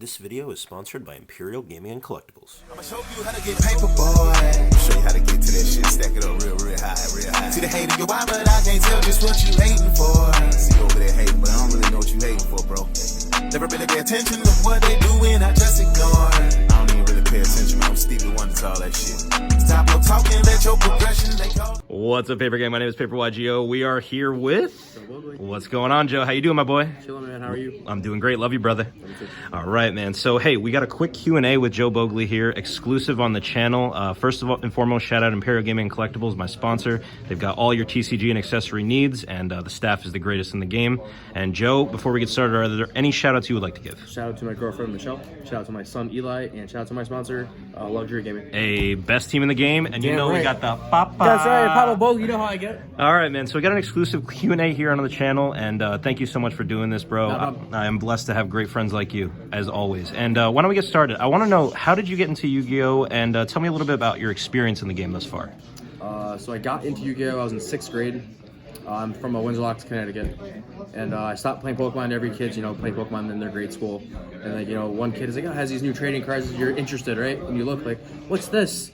This video is sponsored by Imperial Gaming and Collectibles. I'ma show you how to get paper, boy. Show you how to get to that shit, stack it up real high, real high. See the hate in your eye, but I can't tell just what you hating for. See you over there hating, but I don't really know what you hating for, bro. Never really pay attention to what they doing, I just ignore. I don't even really pay attention, man. I'm Stevie Wonder to all that shit. Stop no talking, let your progression, they call. What's up, Paper Gang? My name is YGO. We are here with... Bogli. What's going on, Joe? How you doing, my boy? Chillin', man. How are you? I'm doing great. Love you, brother. All right, man. So, hey, we got a quick Q&A with Joe Bogli here, exclusive on the channel. First of all and foremost, shout out Imperial Gaming and Collectibles, my sponsor. They've got all your TCG and accessory needs, and the staff is the greatest in the game. And Joe, before we get started, are there any shout-outs you would like to give? Shout out to my girlfriend, Michelle. Shout out to my son, Eli. And shout out to my sponsor, LoganJYA Gaming. A best team in the game, and you know we got the Papa. That's right. Papa Bogli. You know how I get it. All right, man. So we got an exclusive Q&A here on the channel, and thank you so much for doing this, bro. I am blessed to have great friends like you, as always. And why don't we get started? I want to know, how did you get into Yu-Gi-Oh? And tell me a little bit about your experience in the game thus far. So I got into Yu-Gi-Oh! I was in 6th grade. I'm from Windsor Locks, Connecticut. And I stopped playing Pokemon. Every kid's, play Pokemon in their grade school. And like, one kid is like, oh, has these new trading cards. You're interested, right? And you look like, what's this?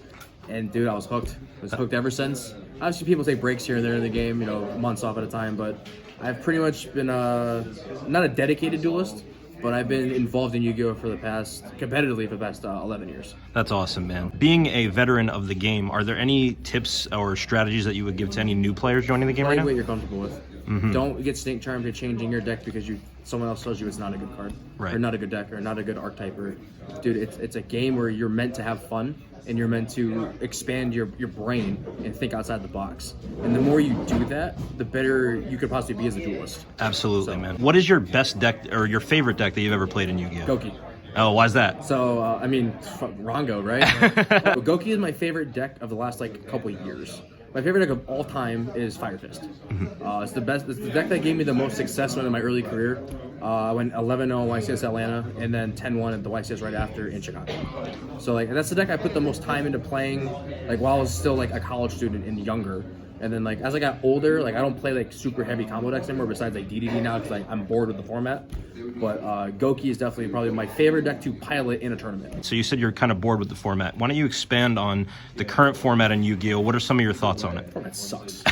And dude, I was hooked. I was hooked ever since. Obviously, people take breaks here and there in the game, months off at a time. But I've pretty much been not a dedicated duelist, but I've been involved in Yu-Gi-Oh! Competitively for the past 11 years. That's awesome, man. Being a veteran of the game, are there any tips or strategies that you would give to any new players joining the game right now? Play what you're comfortable with. Don't get snake charmed to changing your deck because someone else tells you it's not a good card, or not a good deck, or not a good archetype. Or, dude, it's a game where you're meant to have fun and you're meant to expand your brain and think outside the box. And the more you do that, the better you could possibly be as a duelist. Absolutely, man. What is your best deck or your favorite deck that you've ever played in Yu-Gi-Oh? Goki. Oh, why's that? So, Rongo, right? But Goki is my favorite deck of the last, couple of years. My favorite deck of all time is Fire Fist. It's the best. It's the deck that gave me the most success in my early career. I went 11-0 YCS Atlanta, and then 10-1 at the YCS right after in Chicago. So that's the deck I put the most time into playing, while I was still a college student and younger. And then as I got older, I don't play super heavy combo decks anymore besides DDD now because I'm bored with the format. But Goki is definitely probably my favorite deck to pilot in a tournament. So you said you're kind of bored with the format. Why don't you expand on the current format in Yu-Gi-Oh? What are some of your thoughts on it? Format sucks.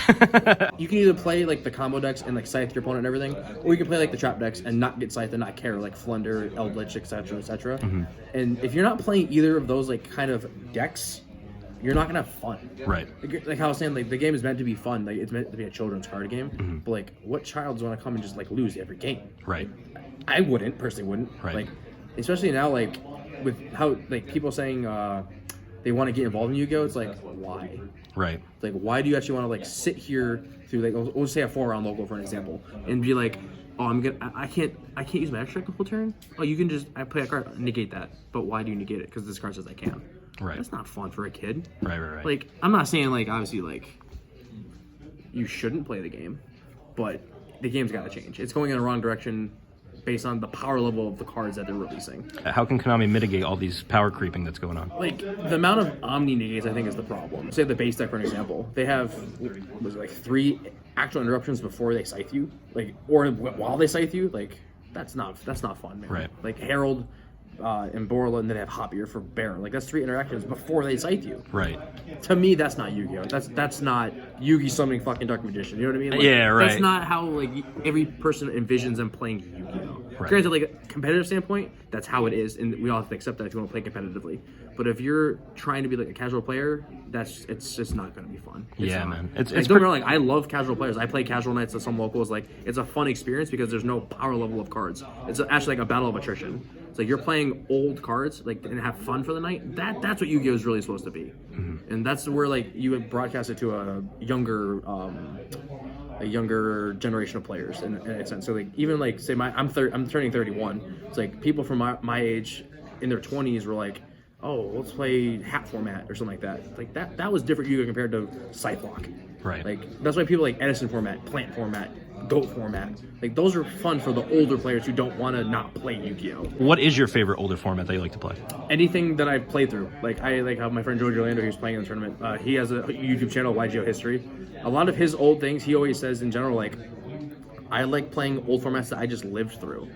You can either play the combo decks and scythe your opponent and everything, or you can play the trap decks and not get scythe and not care, Flunder, Eldritch, etc., etc. And if you're not playing either of those kind of decks, you're not gonna have fun. Right. Like how I was saying, the game is meant to be fun. It's meant to be a children's card game. But what child's wanna come and just lose every game? Right. I wouldn't, personally wouldn't. Right. Especially now, with how people saying they want to get involved in Yu-Gi-Oh! It's why? Right. Why do you actually want to sit here through we'll say a 4-round local for an example, and be oh, I can't use my extra the whole turn. Oh, you can I play a card, negate that. But why do you negate it? Because this card says I can. Right. That's not fun for a kid. Right. I'm not saying obviously you shouldn't play the game, but the game's got to change. It's going in the wrong direction based on the power level of the cards that they're releasing. How can Konami mitigate all these power creeping that's going on? The amount of Omni negates, I think, is the problem. Say the base deck, for an example. They have, 3 actual interruptions before they scythe you, or while they scythe you. That's not fun, man. Right. Herald, and Borla, and then they have Hoppier for Baron. That's 3 interactions before they scythe you. Right. To me, that's not Yu-Gi-Oh! That's not Yugi summoning fucking Dark Magician. You know what I mean? Yeah, right. That's not how every person envisions them playing Yu-Gi-Oh! Right. Granted, a competitive standpoint, that's how it is, and we all have to accept that if you want to play competitively. But if you're trying to be a casual player, it's just not going to be fun. Man. Don't get me wrong, I love casual players. I play casual nights at some locals. It's a fun experience because there's no power level of cards. It's actually a battle of attrition. It's you're playing old cards, and have fun for the night. That's what Yu-Gi-Oh! Is really supposed to be. And that's where you would broadcast it to a younger generation of players in a sense. So even say I'm turning 31. It's people from my age in their 20s were oh, let's play hat format or something like that. That was different Yu-Gi-Oh! Compared to Cyclock. Right. That's why people Edison format, Plant format, Goat format. Those are fun for the older players who don't want to not play Yu-Gi-Oh! What is your favorite older format that you like to play? Anything that I've played through. I have my friend George Orlando who's playing in the tournament. He has a YouTube channel, YGO History. A lot of his old things, he always says in general, I like playing old formats that I just lived through.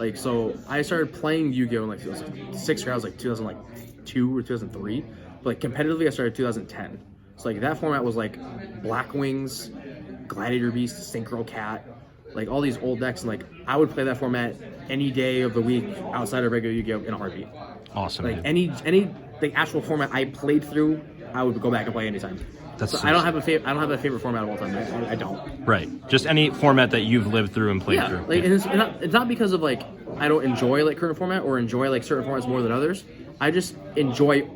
Like, so I started playing Yu-Gi-Oh! In like 6th grade. I was like 2002 or 2003. But like competitively, I started 2010. So like that format was like Black Wings, Gladiator Beast, Synchro Cat, like all these old decks. And like I would play that format any day of the week outside of regular Yu-Gi-Oh! In a heartbeat. Awesome. Like dude. any like actual format I played through, I would go back and play anytime. That's So I don't have a favorite format of all time. I don't. Right. Just any format that you've lived through and played Yeah, through. like and it's not because of like I don't enjoy like current format or enjoy like certain formats more than others. I just enjoy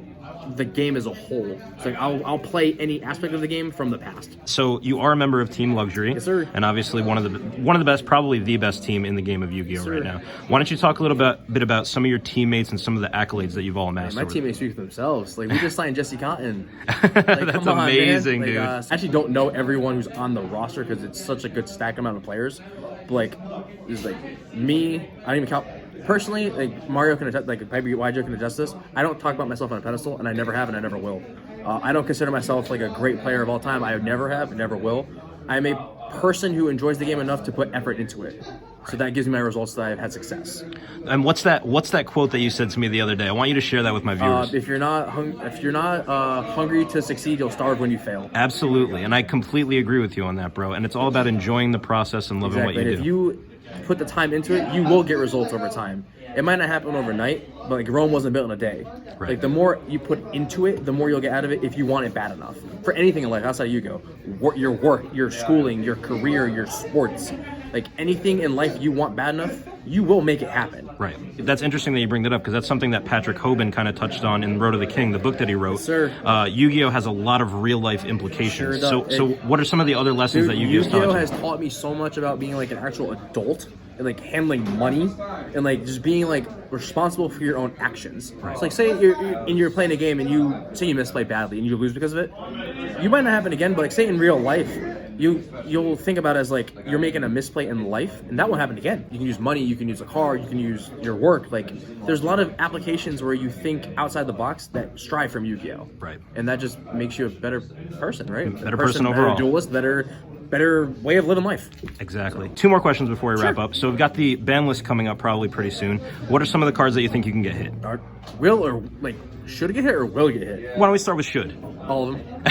the game as a whole. It's like I'll play any aspect of the game from the past. So you are a member of Team Luxury. Yes, sir. And obviously one of the best, probably the best team in the game of Yu-Gi-Oh! Sir. Right now. Why don't you talk a little bit about some of your teammates and some of the accolades that you've all amassed? My over teammates speak for themselves. Like we just signed Jesse Cotton. That's come on, amazing, man. dude. I actually don't know everyone who's on the roster because it's such a good stack amount of players. But like, it's like me. I don't even count. Personally, like Mario can attest, like YJ can attest this. I don't talk about myself on a pedestal, and I never have, and I never will. I don't consider myself like a great player of all time. I never have, and never will. I'm a person who enjoys the game enough to put effort into it. So that gives me my results that I've had success. And what's that quote that you said to me the other day? I want you to share that with my viewers. If you're not hungry to succeed, you'll starve when you fail. Absolutely, and I completely agree with you on that, bro. And it's all about enjoying the process and loving Exactly. what you If do. you put the time into it, you will get results over time. It might not happen overnight, but like Rome wasn't built in a day. Right. Like the more you put into it, the more you'll get out of it if you want it bad enough. For anything in life, outside of your work, your schooling, your career, your sports, like anything in life you want bad enough, you will make it happen. Right. That's interesting that you bring that up because that's something that Patrick Hoban kind of touched on in Road to the King, the book that he wrote. Yes, sir. Yu-Gi-Oh! Has a lot of real life implications. Sure does. So what are some of the other lessons that Yu-Gi-Oh! Yu-Gi-Oh! taught you? has taught me so much about being like an actual adult and like handling money and like just being like responsible for your own actions. Right. It's like say you're playing a game and you misplay badly and you lose because of it. You might not happen again, but like say in real life, you'll think about it as like you're making a misplay in life and that won't happen again. You can use money, you can use a car, you can use your work. Like there's a lot of applications where you think outside the box that strive from Yu-Gi-Oh! Right. And that just makes you a better person, right? Better person overall. Better duelist, better way of living life. Exactly. 2 more questions before we wrap up. So we've got the ban list coming up probably pretty soon. What are some of the cards that you think you can get hit? Will or like should get hit or will get hit? Why don't we start with should? All of them.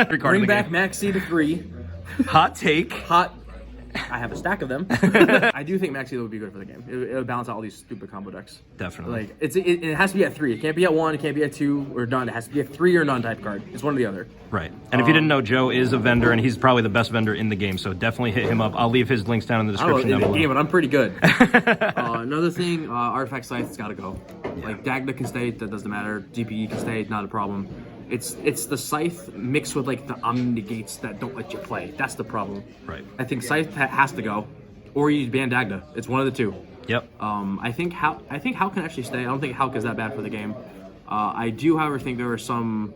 Regarding Bring the back game. Maxi to 3. Hot take. I have a stack of them. I do think Maxi would be good for the game. It would balance out all these stupid combo decks. Definitely. Like it has to be at 3. It can't be at 1. It can't be at 2 or none. It has to be a 3 or none type card. It's one or the other. Right. And if you didn't know, Joe is a vendor, and he's probably the best vendor in the game. So definitely hit him up. I'll leave his links down in the I don't description know in down the below. game, but I'm pretty good. Another thing, Artifact Scythe's got to go. Like Dagda can stay. That doesn't matter. DPE can stay. Not a problem. It's the Scythe mixed with like the Omnigates that don't let you play. That's the problem. Right. I think Scythe has to go, or you ban Dagda. It's one of the two. Yep. I think Hal can actually stay. I don't think Hulk is that bad for the game. I do, however, think there are some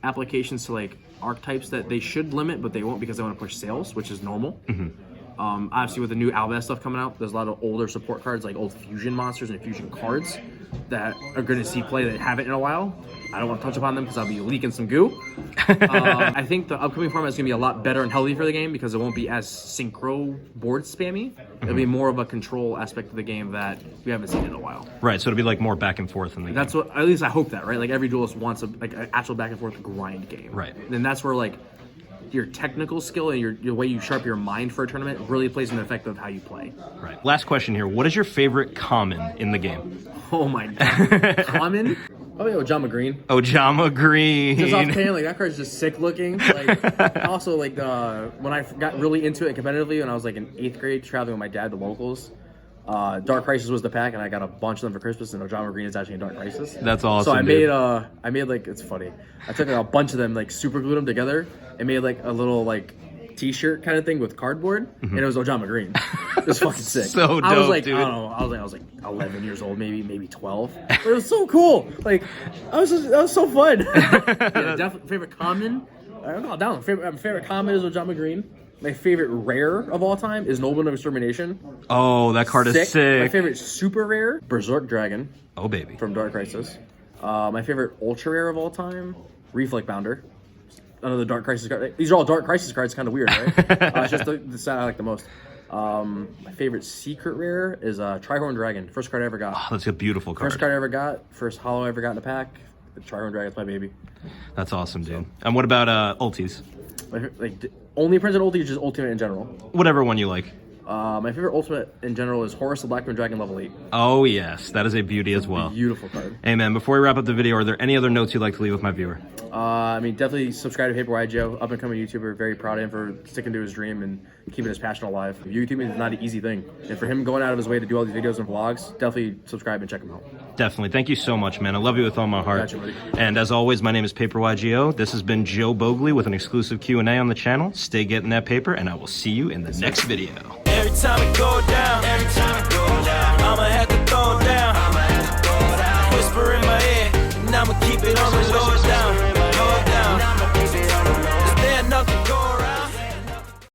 applications to like archetypes that they should limit, but they won't because they want to push sales, which is normal. Obviously, with the new Alvest stuff coming out, there's a lot of older support cards, like old fusion monsters and fusion cards that are going to see play that haven't in a while. I don't want to touch upon them because I'll be leaking some goo. I think the upcoming format is going to be a lot better and healthy for the game because it won't be as synchro board spammy. It'll be more of a control aspect of the game that we haven't seen in a while. Right. So it'll be like more back and forth in the game. That's what, at least I hope that, right? Like every duelist wants like an actual back and forth grind game. Right. And that's where like your technical skill and your way you sharpen your mind for a tournament really plays an effect of how you play. Right. Last question here. What is your favorite common in the game? Oh my god. Common? Oh yeah, Ojama Green. Ojama Green. Just off pan, like that card's just sick looking. Like also like when I got really into it competitively when I was like in 8th grade traveling with my dad to locals. Dark Crisis was the pack, and I got a bunch of them for Christmas. And Ojama Green is actually in Dark Crisis. That's awesome. So I dude. made like it's funny. I took like a bunch of them, like super glued them together, and made like a little like T-shirt kind of thing with cardboard, and it was Ojama Green. It was fucking sick. So I was dope, like, dude. I don't know. I was like 11 years old, maybe 12. But it was so cool. Like that was so fun. Yeah, definitely favorite common. I don't know. Down. Favorite common is Ojama Green. My favorite rare of all time is Nobleman of Extermination. Oh, that card is sick. My favorite super rare, Berserk Dragon. Oh, baby. From Dark Crisis. My favorite ultra rare of all time, Reflect Bounder. Another Dark Crisis card. These are all Dark Crisis cards. Kind of weird, right? It's just the set I like the most. My favorite secret rare is Trihorn Dragon. First card I ever got. Oh, that's a beautiful card. First card I ever got. First holo I ever got in a pack. The Trihorn Dragon's my baby. That's awesome, dude. And what about ultis? Only printed ulti, just ultimate in general. Whatever one you like. My favorite ultimate in general is Horus the Blackmoon Dragon level 8. Oh yes, that is a beauty as well. Beautiful card. Hey man, before we wrap up the video, are there any other notes you'd like to leave with my viewer? I mean, definitely subscribe to Yugioh, up and coming YouTuber. Very proud of him for sticking to his dream and keeping his passion alive. YouTube is not an easy thing, and for him going out of his way to do all these videos and vlogs, definitely subscribe and check him out. Definitely. Thank you so much, man. I love you with all my heart. Gotcha, buddy. And as always, my name is Yugioh. This has been Joe Bogli with an exclusive Q&A on the channel. Stay getting that paper, and I will see you in the next video. Every time it go down, I'ma have to throw down. Whisper in my ear, and I'ma keep it on the low.